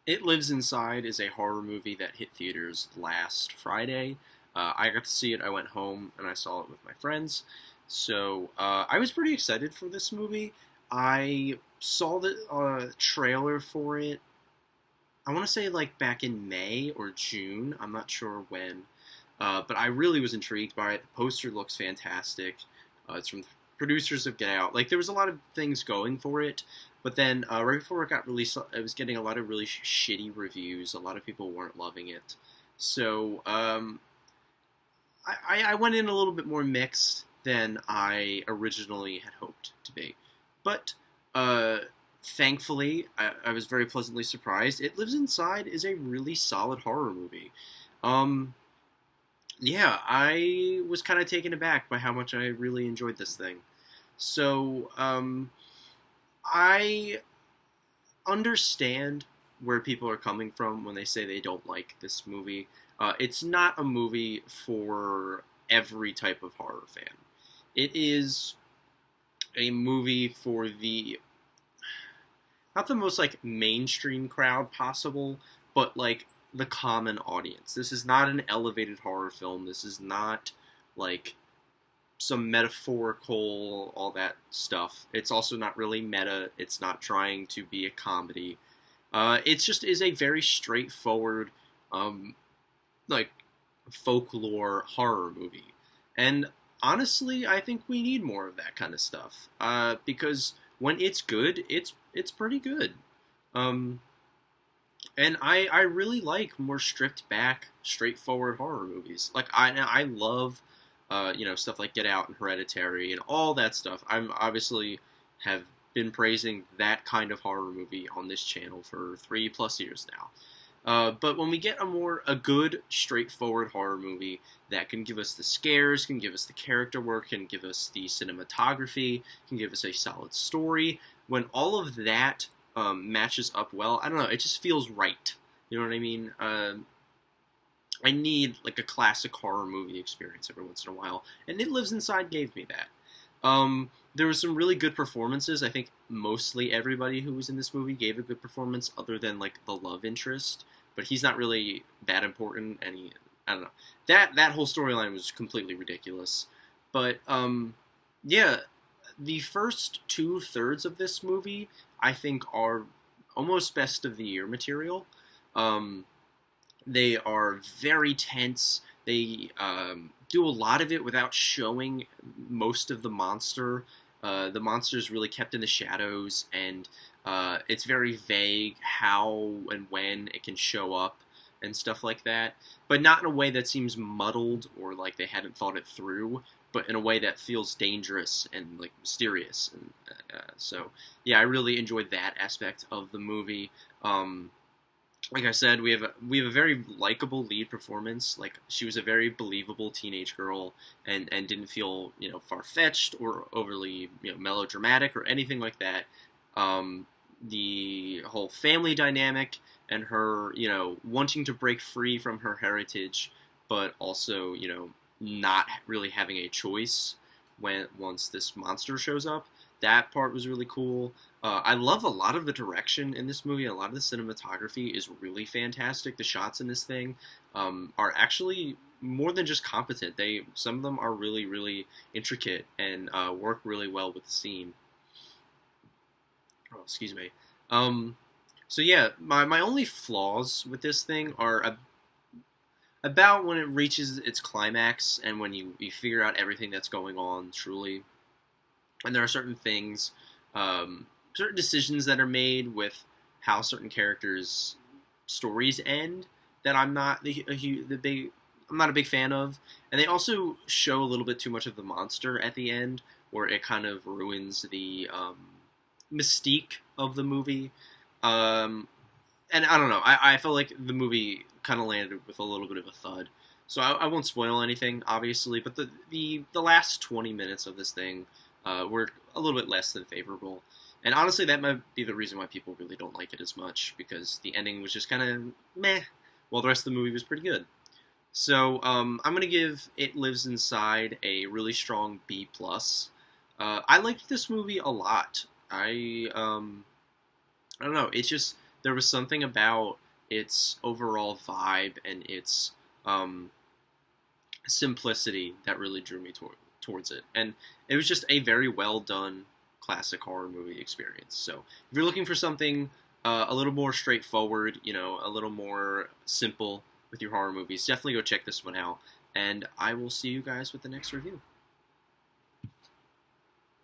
It Lives Inside is a horror movie that hit theaters last Friday. I got to see it. I went home and I saw it with my friends. So I was pretty excited for this movie. I saw the trailer for it. I want to say like back in May or June. I'm not sure when. But I really was intrigued by it. The poster looks fantastic. It's from the producers of Get Out. Like there was a lot of things going for it, but then right before it got released, it was getting a lot of really shitty reviews. A lot of people weren't loving it. So I went in a little bit more mixed than I originally had hoped to be. But uh, thankfully, I was very pleasantly surprised. It Lives Inside is a really solid horror movie. Um, yeah, I was kind of taken aback by how much I really enjoyed this thing. So, I understand where people are coming from when they say they don't like this movie. It's not a movie for every type of horror fan. It is a movie for the not the most like mainstream crowd possible, but like the common audience. This is not an elevated horror film. This is not like some metaphorical, all that stuff. It's also not really meta. It's not trying to be a comedy. It's just is a very straightforward, um, like folklore horror movie. And honestly, I think we need more of that kind of stuff. Because when it's good, it's pretty good. Um, and I really like more stripped back, straightforward horror movies. Like I love stuff like Get Out and Hereditary and all that stuff. I'm obviously have been praising that kind of horror movie on this channel for 3+ years now. But when we get a good, straightforward horror movie that can give us the scares, can give us the character work, can give us the cinematography, can give us a solid story, when all of that matches up well, I don't know, it just feels right. You know what I mean? I need like a classic horror movie experience every once in a while, and It Lives Inside gave me that. There were some really good performances. I think mostly everybody who was in this movie gave a good performance, other than like the love interest. But he's not really that important, and I don't know. That whole storyline was completely ridiculous. But yeah, the first 2/3 of this movie I think are almost best of the year material. Um, they are very tense. They do a lot of it without showing most of the monster. The monster is really kept in the shadows, and it's very vague how and when it can show up and stuff like that. But not in a way that seems muddled or like they hadn't thought it through, but in a way that feels dangerous and like mysterious. And so, yeah, I really enjoyed that aspect of the movie. Like I said, we have a very likable lead performance. Like she was a very believable teenage girl, and didn't feel far fetched or overly melodramatic or anything like that. The whole family dynamic and her wanting to break free from her heritage, but also not really having a choice when once this monster shows up. That part was really cool. I love a lot of the direction in this movie. A lot of the cinematography is really fantastic. The shots in this thing are actually more than just competent. Some of them are really, really intricate and work really well with the scene. Oh, excuse me. Um, so yeah, my only flaws with this thing are about when it reaches its climax and when you figure out everything that's going on truly. And there are certain things, certain decisions that are made with how certain characters' stories end that I'm not a big fan of, and they also show a little bit too much of the monster at the end, where it kind of ruins the mystique of the movie. Um, and I don't know, I felt like the movie kind of landed with a little bit of a thud. So I won't spoil anything, obviously, but the last 20 minutes of this thing were a little bit less than favorable. And honestly, that might be the reason why people really don't like it as much, because the ending was just kind of meh, while the rest of the movie was pretty good. So I'm gonna give It Lives Inside a really strong B+. I liked this movie a lot. I don't know. It's just there was something about its overall vibe and its um, simplicity that really drew me towards it. And it was just a very well done classic horror movie experience. So if you're looking for something a little more straightforward, a little more simple with your horror movies, definitely go check this one out. And I will see you guys with the next review.